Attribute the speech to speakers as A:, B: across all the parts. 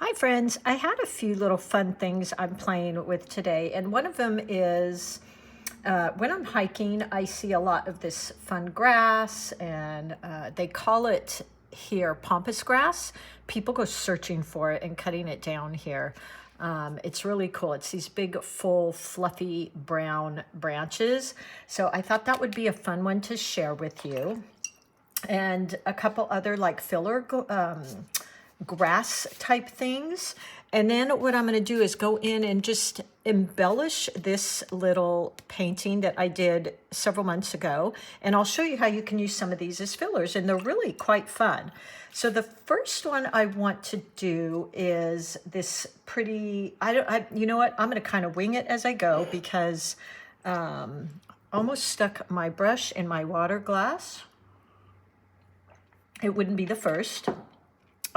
A: Hi friends, I had a few little fun things I'm playing with today, and one of them is when I'm hiking, I see a lot of this fun grass, and they call it here pampas grass. People go searching for it and cutting it down here. It's really cool. It's these big, full, fluffy brown branches. So I thought that would be a fun one to share with you. And a couple other like filler grass type things. And then what I'm going to do is go in and just embellish this little painting that I did several months ago. And I'll show you how you can use some of these as fillers, and they're really quite fun. So the first one I want to do is this pretty, you know what? I'm going to kind of wing it as I go because almost stuck my brush in my water glass. It wouldn't be the first.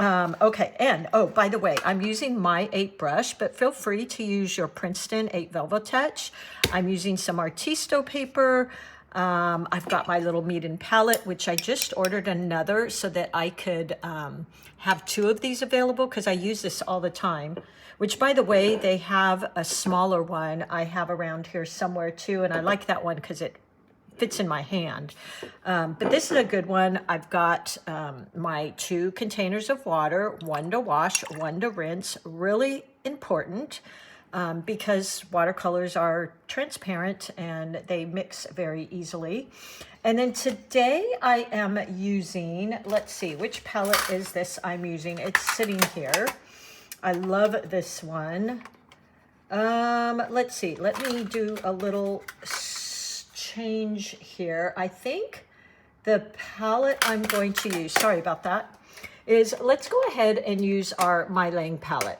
A: Okay, and oh, by the way, I'm using my 8 brush, but feel free to use your Princeton 8 Velvet Touch. I'm using some Artisto paper. I've got my little Meeden palette, which I just ordered another so that I could have 2 of these available because I use this all the time. Which, by the way, they have a smaller one I have around here somewhere too, and I like that one because it fits in my hand. But this is a good one. I've got my 2 containers of water, one to wash, one to rinse. Really important because watercolors are transparent and they mix very easily. And then today I am using, let's see, which palette is this I'm using? It's sitting here. I love this one. Let's see, let me do a little change here. I think the palette I'm going to use, sorry about that, is let's go ahead and use our My Lang palette.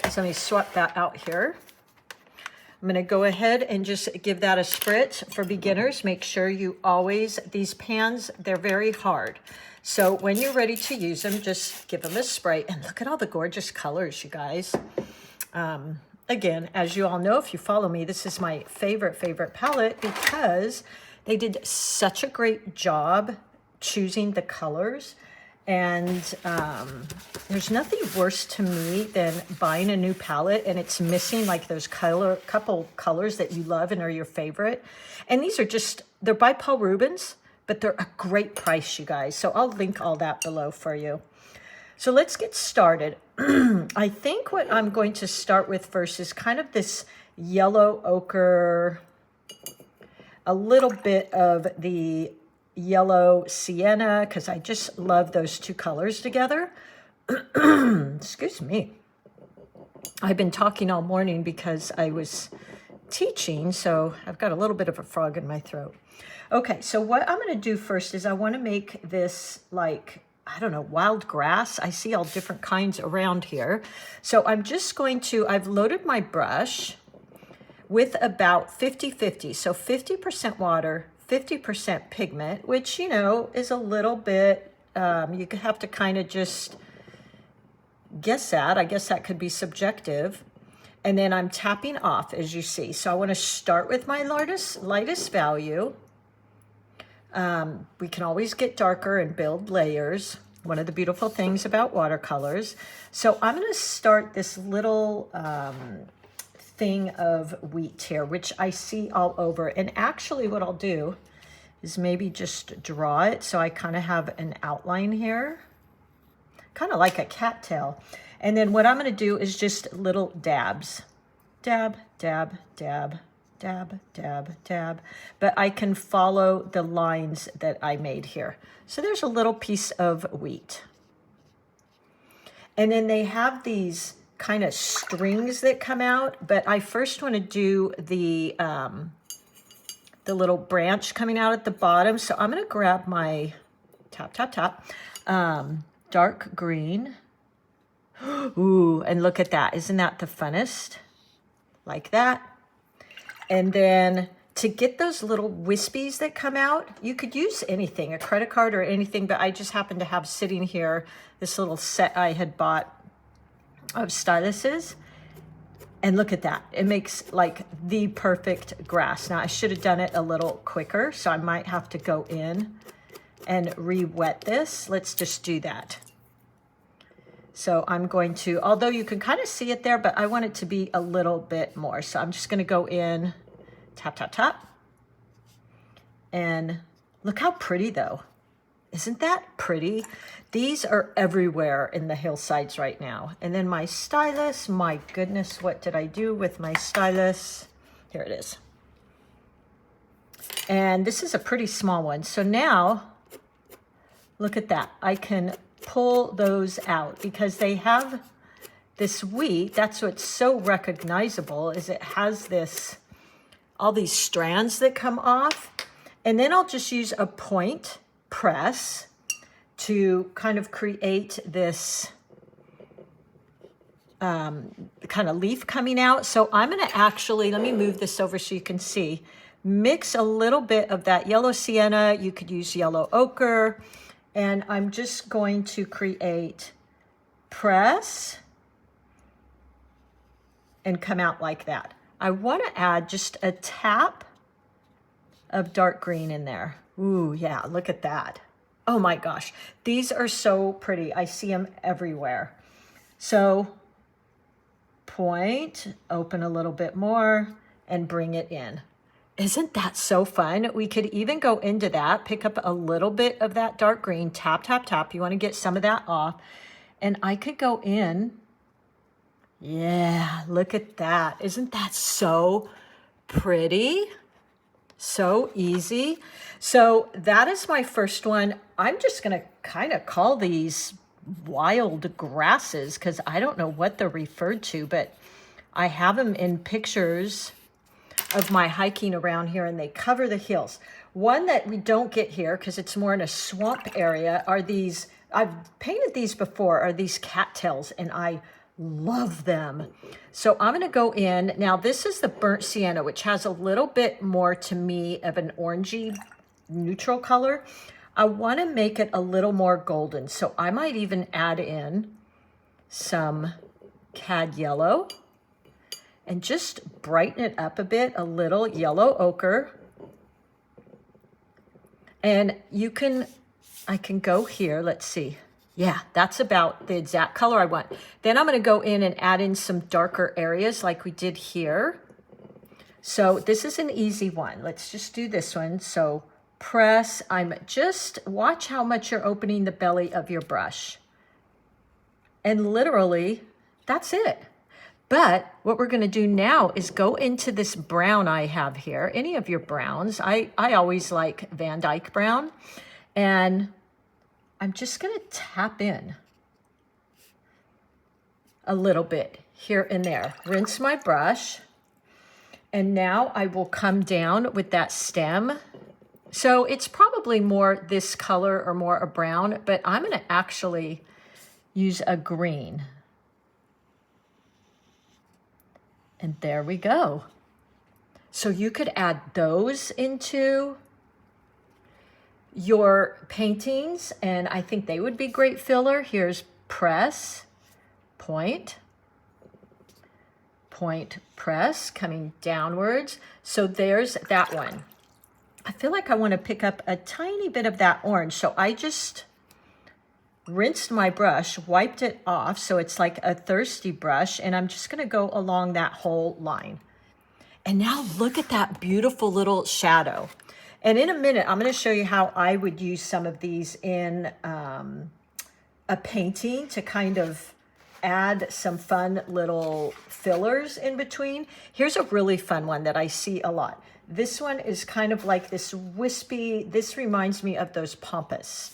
A: So let me swap that out here. I'm going to go ahead and just give that a spritz. For beginners, make sure you always, these pans, they're very hard. So when you're ready to use them, just give them a spray. And look at all the gorgeous colors, you guys. Again, as you all know, if you follow me, this is my favorite palette because they did such a great job choosing the colors. And there's nothing worse to me than buying a new palette and it's missing like those couple colors that you love and are your favorite. And these are just, they're by Paul Rubens, but they're a great price, you guys. So I'll link all that below for you. So let's get started. I think what I'm going to start with first is kind of this yellow ochre, a little bit of the yellow sienna, because I just love those 2 colors together. Excuse me. I've been talking all morning because I was teaching, so I've got a little bit of a frog in my throat. Okay, so what I'm going to do first is I want to make this like, I don't know, wild grass. I see all different kinds around here. So I'm just going to, I've loaded my brush with about 50-50. So 50% water, 50% pigment, which, you know, is a little bit, you could have to kind of just guess at. I guess that could be subjective. And then I'm tapping off, as you see. So I want to start with my lightest value. We can always get darker and build layers. One of the beautiful things about watercolors. So I'm going to start this little thing of wheat here, which I see all over. And actually what I'll do is maybe just draw it so I kind of have an outline here, kind of like a cattail. And then what I'm going to do is just little dabs. Dab, dab, dab, dab, dab, dab, but I can follow the lines that I made here. So there's a little piece of wheat. And then they have these kind of strings that come out, but I first want to do the little branch coming out at the bottom. So I'm going to grab my dark green. Ooh, and look at that. Isn't that the funnest? Like that. And then to get those little wispies that come out, you could use anything, a credit card or anything, but I just happen to have sitting here this little set I had bought of styluses. And look at that. It makes like the perfect grass. Now I should have done it a little quicker, so I might have to go in and re-wet this. Let's just do that. So I'm going to, although you can kind of see it there, but I want it to be a little bit more. So I'm just going to go in, tap, tap, tap. And look how pretty though. Isn't that pretty? These are everywhere in the hillsides right now. And then my stylus, my goodness, what did I do with my stylus? Here it is. And this is a pretty small one. So now, look at that. I can pull those out because they have this wheat. That's what's so recognizable, is it has this, all these strands that come off. And then I'll just use a point press to kind of create this kind of leaf coming out. So I'm going to actually, let me move this over so you can see, mix a little bit of that yellow sienna. You could use yellow ochre. And I'm just going to create press and come out like that. I want to add just a tap of dark green in there. Ooh, yeah, look at that. Oh my gosh, these are so pretty. I see them everywhere. So point, open a little bit more, and bring it in. Isn't that so fun? We could even go into that, pick up a little bit of that dark green, tap, tap, tap. You want to get some of that off. And I could go in. Yeah, look at that. Isn't that so pretty? So easy. So that is my first one. I'm just going to kind of call these wild grasses because I don't know what they're referred to, but I have them in pictures of my hiking around here, and they cover the hills. One that we don't get here because it's more in a swamp area are these, I've painted these before, are these cattails, and I love them. So I'm going to go in. Now this is the burnt sienna, which has a little bit more to me of an orangey neutral color. I want to make it a little more golden. So I might even add in some cad yellow and just brighten it up a bit, a little yellow ochre. And you can, I can go here, let's see. Yeah, that's about the exact color I want. Then I'm going to go in and add in some darker areas like we did here. So this is an easy one. Let's just do this one. So press, I'm just, watch how much you're opening the belly of your brush. And literally, that's it. But what we're going to do now is go into this brown I have here, any of your browns. I always like Van Dyke brown. And I'm just going to tap in a little bit here and there. Rinse my brush. And now I will come down with that stem. So it's probably more this color or more a brown, but I'm going to actually use a green. And there we go. So you could add those into your paintings, and I think they would be great filler. Here's press, point, point, press, coming downwards. So there's that one. I feel like I want to pick up a tiny bit of that orange. So I just rinsed my brush, wiped it off, so it's like a thirsty brush, and I'm just going to go along that whole line. And now look at that beautiful little shadow. And in a minute, I'm going to show you how I would use some of these in a painting to kind of add some fun little fillers in between. Here's a really fun one that I see a lot. This one is kind of like this wispy, this reminds me of those pompas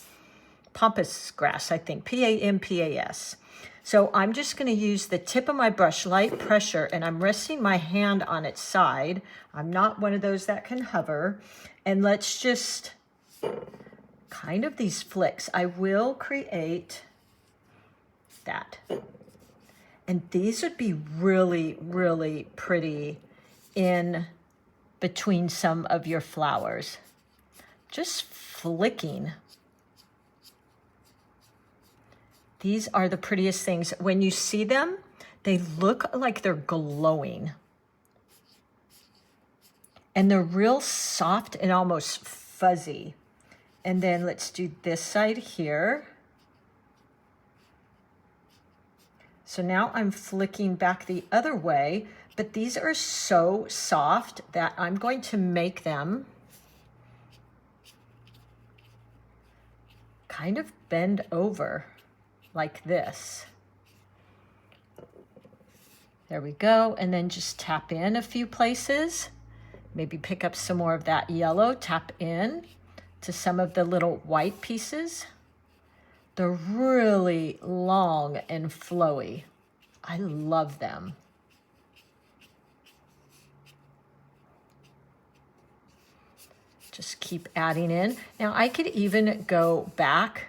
A: grass, I think, P-A-M-P-A-S. So I'm just going to use the tip of my brush, light pressure, and I'm resting my hand on its side. I'm not one of those that can hover. And let's just kind of these flicks. I will create that. And these would be really, really pretty in between some of your flowers. Just flicking. These are the prettiest things. When you see them, they look like they're glowing. And they're real soft and almost fuzzy. And then let's do this side here. So now I'm flicking back the other way, but these are so soft that I'm going to make them kind of bend over like this. There we go. And then just tap in a few places. Maybe pick up some more of that yellow, tap in to some of the little white pieces. They're really long and flowy. I love them. Just keep adding in. Now I could even go back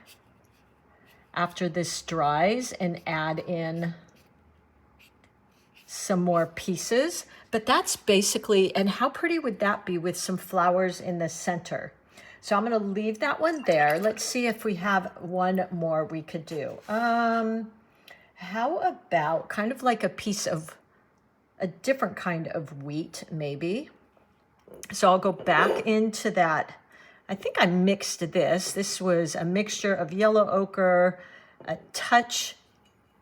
A: after this dries and add in some more pieces, but that's basically, and how pretty would that be with some flowers in the center? So I'm going to leave that one there. Let's see if we have one more we could do. How about kind of like a piece of a different kind of wheat, maybe. So I'll go back into that. I think I mixed this. This was a mixture of yellow ochre, a touch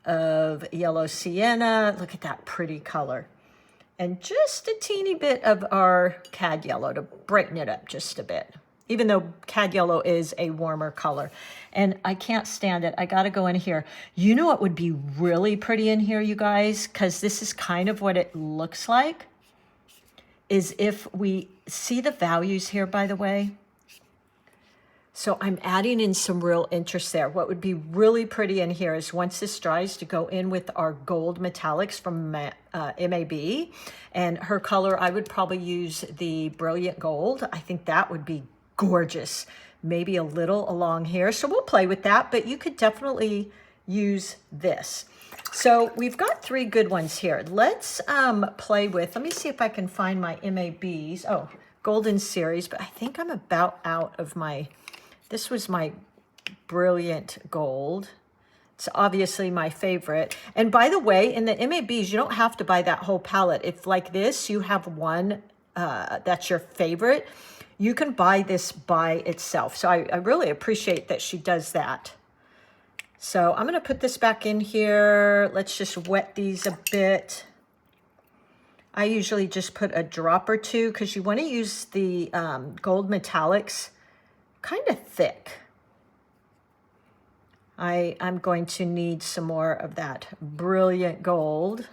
A: of yellow sienna. Look at that pretty color. And just a teeny bit of our cad yellow to brighten it up just a bit, even though cad yellow is a warmer color. And I can't stand it. I got to go in here. You know what would be really pretty in here, you guys, because this is kind of what it looks like, is if we see the values here, by the way. So I'm adding in some real interest there. What would be really pretty in here is once this dries to go in with our gold metallics from MAB. And her color, I would probably use the Brilliant Gold. I think that would be gorgeous. Maybe a little along here. So we'll play with that, but you could definitely use this. So we've got 3 good ones here. Let's play with, let me see if I can find my MABs. Oh, Golden Series, but I think I'm about out of my, this was my Brilliant Gold. It's obviously my favorite. And by the way, in the MABs, you don't have to buy that whole palette. If like this, you have one that's your favorite, you can buy this by itself. So I really appreciate that she does that. So I'm going to put this back in here. Let's just wet these a bit. I usually just put a drop or two because you want to use the gold metallics kind of thick. I'm going to need some more of that Brilliant Gold.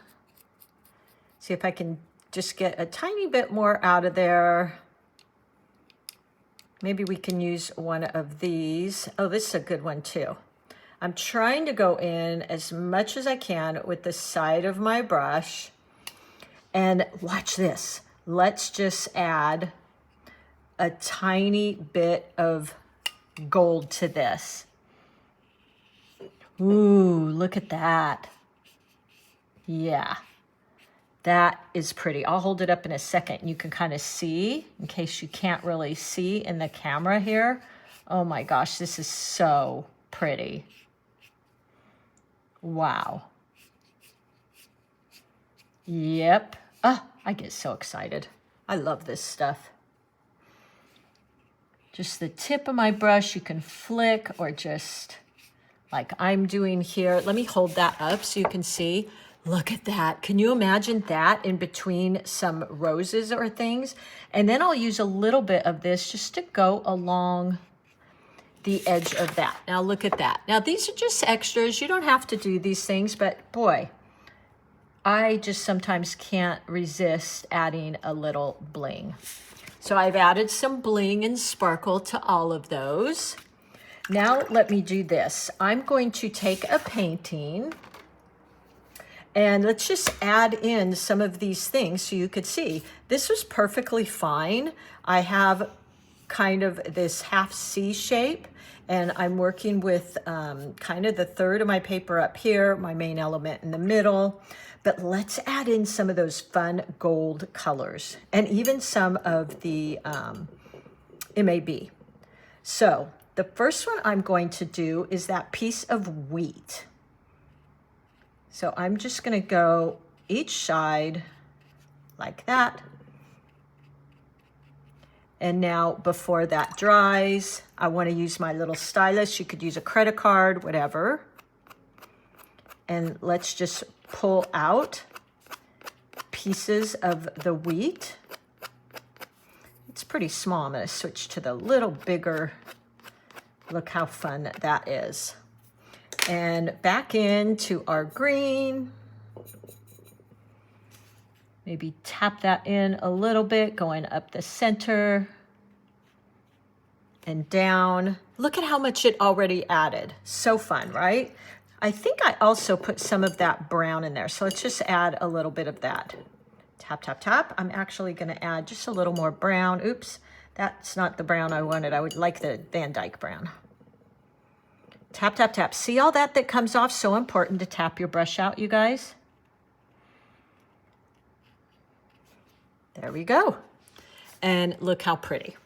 A: See if I can just get a tiny bit more out of there. Maybe we can use one of these. Oh, this is a good one too. I'm trying to go in as much as I can with the side of my brush. And watch this. Let's just add a tiny bit of gold to this. Ooh, look at that. Yeah, that is pretty. I'll hold it up in a second. You can kind of see, in case you can't really see in the camera here. Oh my gosh, this is so pretty. Wow. Yep. Ah, I get so excited. I love this stuff. Just the tip of my brush, you can flick or just like I'm doing here. Let me hold that up so you can see. Look at that. Can you imagine that in between some roses or things? And then I'll use a little bit of this just to go along the edge of that. Now look at that. Now these are just extras. You don't have to do these things, but boy, I just sometimes can't resist adding a little bling. So I've added some bling and sparkle to all of those. Now let me do this. I'm going to take a painting and let's just add in some of these things so you could see. This was perfectly fine. I have kind of this half C shape and I'm working with kind of the third of my paper up here, my main element in the middle. But let's add in some of those fun gold colors and even some of the MAB. So the first one I'm going to do is that piece of wheat. So I'm just going to go each side like that. And now before that dries, I want to use my little stylus. You could use a credit card, whatever. And let's just pull out pieces of the wheat. It's pretty small. I'm going to switch to the little bigger. Look how fun that is. And back into our green. Maybe tap that in a little bit, going up the center and down. Look at how much it already added. So fun, right? I think I also put some of that brown in there. So let's just add a little bit of that. Tap, tap, tap. I'm actually going to add just a little more brown. Oops, that's not the brown I wanted. I would like the Van Dyke brown. Tap, tap, tap. See all that comes off? So important to tap your brush out, you guys. There we go. And look how pretty.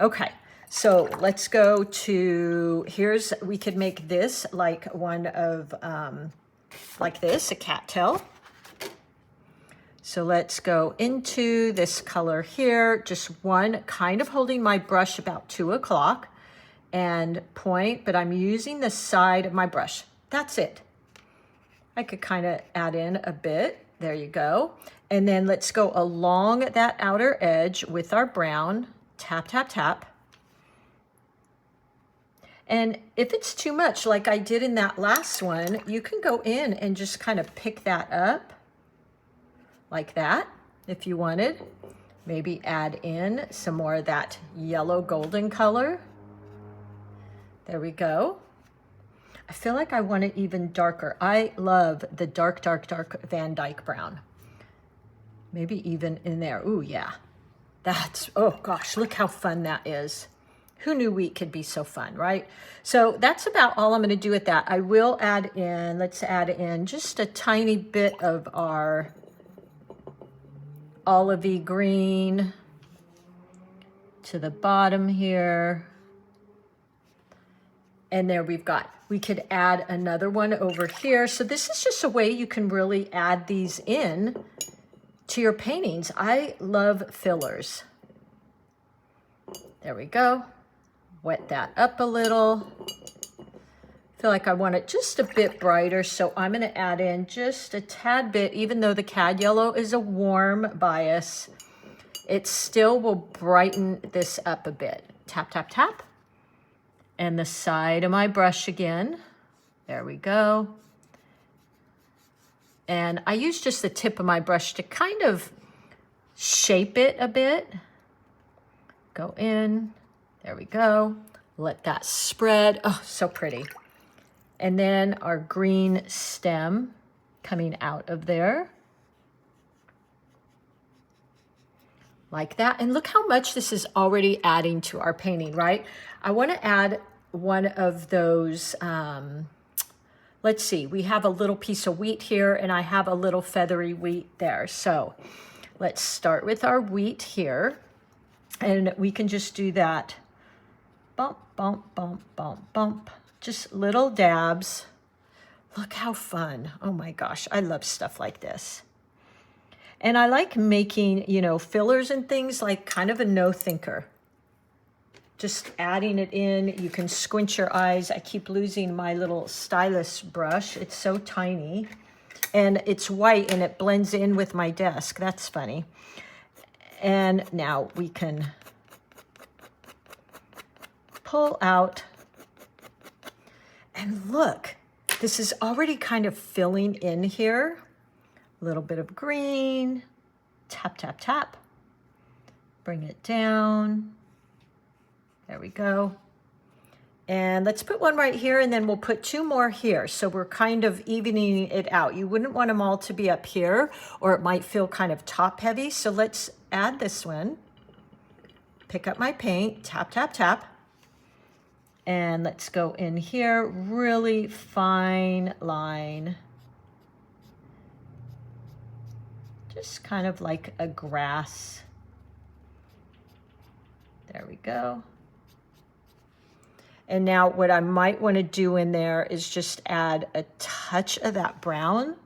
A: Okay, so let's go to, we could make this like one of, like this, a cattail. So let's go into this color here, just one, kind of holding my brush about 2 o'clock and point, but I'm using the side of my brush. That's it. I could kind of add in a bit. There you go. And then let's go along that outer edge with our brown. Tap, tap, tap. And if it's too much, like I did in that last one, you can go in and just kind of pick that up like that if you wanted. Maybe add in some more of that yellow golden color. There we go. I feel like I want it even darker. I love the dark, dark, dark Van Dyke brown. Maybe even in there. Ooh, yeah. That's, oh gosh, look how fun that is. Who knew wheat could be so fun, right? So that's about all I'm going to do with that. I will add in, let's add in just a tiny bit of our olivey green to the bottom here. And there we could add another one over here. So this is just a way you can really add these in to your paintings. I love fillers. There we go. Wet that up a little. Feel like I want it just a bit brighter, so I'm going to add in just a tad bit. Even though the cad yellow is a warm bias, it still will brighten this up a bit. Tap, tap, tap. And the side of my brush again. There we go. And I use just the tip of my brush to kind of shape it a bit. Go in. There we go. Let that spread. Oh, so pretty. And then our green stem coming out of there. Like that. And look how much this is already adding to our painting, right? I want to add one of those, let's see, we have a little piece of wheat here and I have a little feathery wheat there. So let's start with our wheat here and we can just do that. Bump, bump, bump, bump, bump. Just little dabs. Look how fun. Oh my gosh, I love stuff like this. And I like making, you know, fillers and things like kind of a no thinker. Just adding it in. You can squint your eyes. I keep losing my little stylus brush. It's so tiny. And it's white and it blends in with my desk. That's funny. And now we can pull out. And look, this is already kind of filling in here. A little bit of green, tap, tap, tap. Bring it down. There we go. And let's put one right here and then we'll put 2 more here. So we're kind of evening it out. You wouldn't want them all to be up here or it might feel kind of top heavy. So let's add this one. Pick up my paint, tap, tap, tap. And let's go in here, really fine line. Just kind of like a grass. There we go. And now what I might want to do in there is just add a touch of that brown,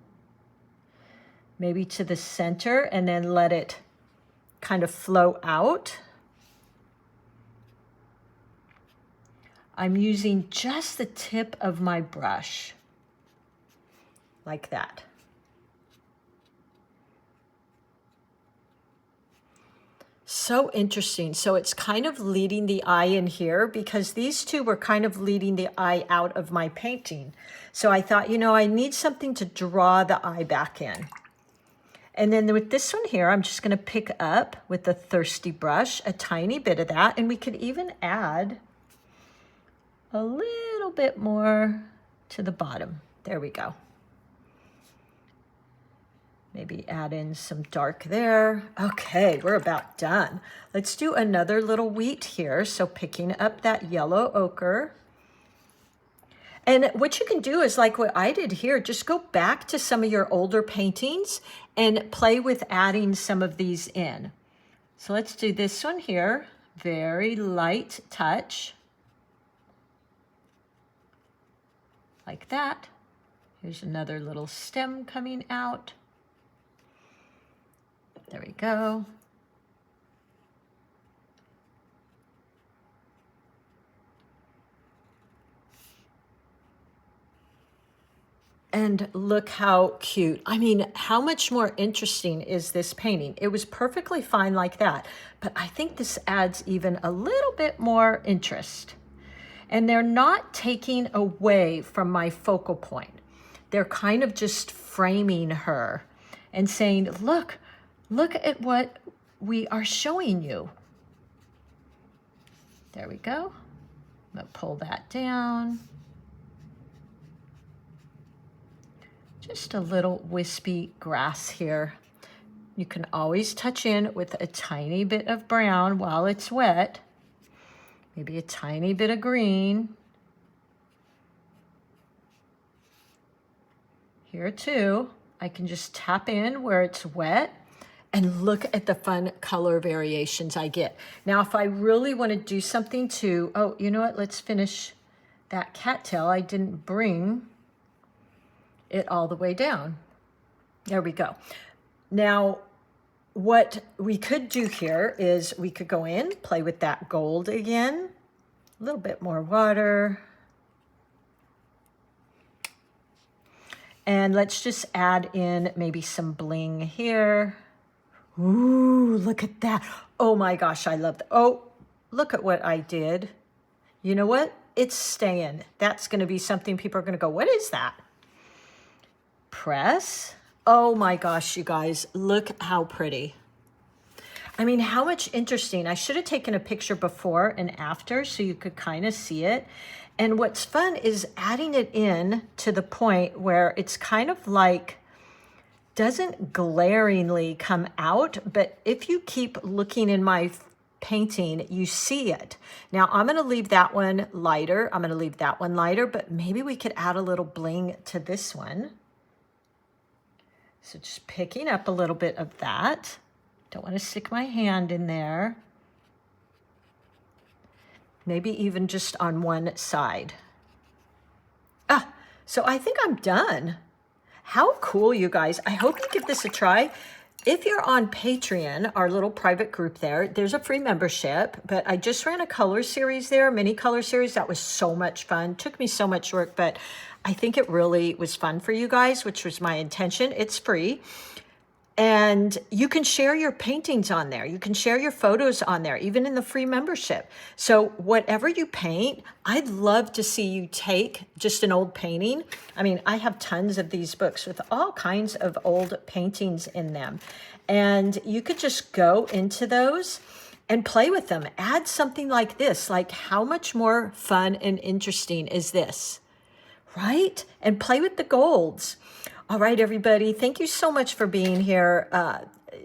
A: maybe to the center, and then let it kind of flow out. I'm using just the tip of my brush. like that. So interesting. So it's kind of leading the eye in here because these two were kind of leading the eye out of my painting. So I thought, you know, I need something to draw the eye back in. And then with this one here, I'm just going to pick up with the thirsty brush a tiny bit of that. And we could even add a little bit more to the bottom. There we go. Maybe add in some dark there. Okay, we're about done. Let's do another little wheat here. So picking up that yellow ochre. And what you can do is like what I did here, just go back to some of your older paintings and play with adding some of these in. So let's do this one here. Very light touch. Like that. Here's another little stem coming out. There we go. And look how cute. I mean, how much more interesting is this painting? It was perfectly fine like that, but I think this adds even a little bit more interest. And they're not taking away from my focal point. They're kind of just framing her and saying, look at what we are showing you. There we go. I'm gonna pull that down. Just a little wispy grass here. You can always touch in with a tiny bit of brown while it's wet. Maybe a tiny bit of green. Here too, I can just tap in where it's wet and look at the fun color variations I get. Now, if I really want to do something to, oh, you know what? Let's finish that cattail. I didn't bring it all the way down. There we go. Now, what we could do here is we could go in, play with that gold again, a little bit more water. And let's just add in maybe some bling here. Ooh, look at that. Oh my gosh, I love that. Oh, look at what I did. You know what? It's staying. That's going to be something people are going to go, what is that? Press. Oh my gosh, you guys, look how pretty. I mean, how much interesting. I should have taken a picture before and after so you could kind of see it. And what's fun is adding it in to the point where it's kind of like, doesn't glaringly come out, but if you keep looking in my painting, you see it. Now I'm going to leave that one lighter. I'm going to leave that one lighter, but maybe we could add a little bling to this one. So just picking up a little bit of that. Don't want to stick my hand in there. Maybe even just on one side. So I think I'm done. How cool, you guys. I hope you give this a try. If you're on Patreon, our little private group there's a free membership, but I just ran a color series there, mini color series. That was so much fun. Took me so much work, but I think it really was fun for you guys, which was my intention. It's free. And you can share your paintings on there. You can share your photos on there, even in the free membership. So whatever you paint, I'd love to see you take just an old painting. I mean, I have tons of these books with all kinds of old paintings in them. And you could just go into those and play with them. Add something like this. Like, how much more fun and interesting is this? Right? And play with the golds. All right, everybody, thank you so much for being here.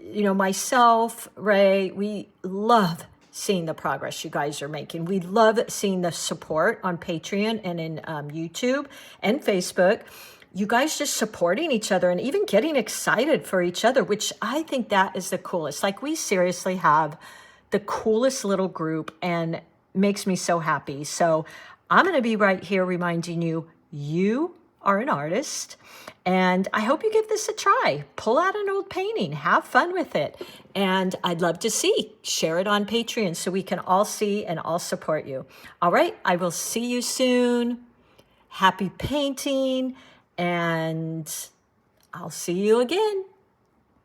A: You know, myself, Ray, we love seeing the progress you guys are making. We love seeing the support on Patreon and in YouTube and Facebook. You guys just supporting each other and even getting excited for each other, which I think that is the coolest. Like, we seriously have the coolest little group and makes me so happy. So I'm going to be right here reminding you, you are an artist. And I hope you give this a try. Pull out an old painting, have fun with it. And I'd love to share it on Patreon so we can all see and all support you. All right, I will see you soon. Happy painting, and I'll see you again.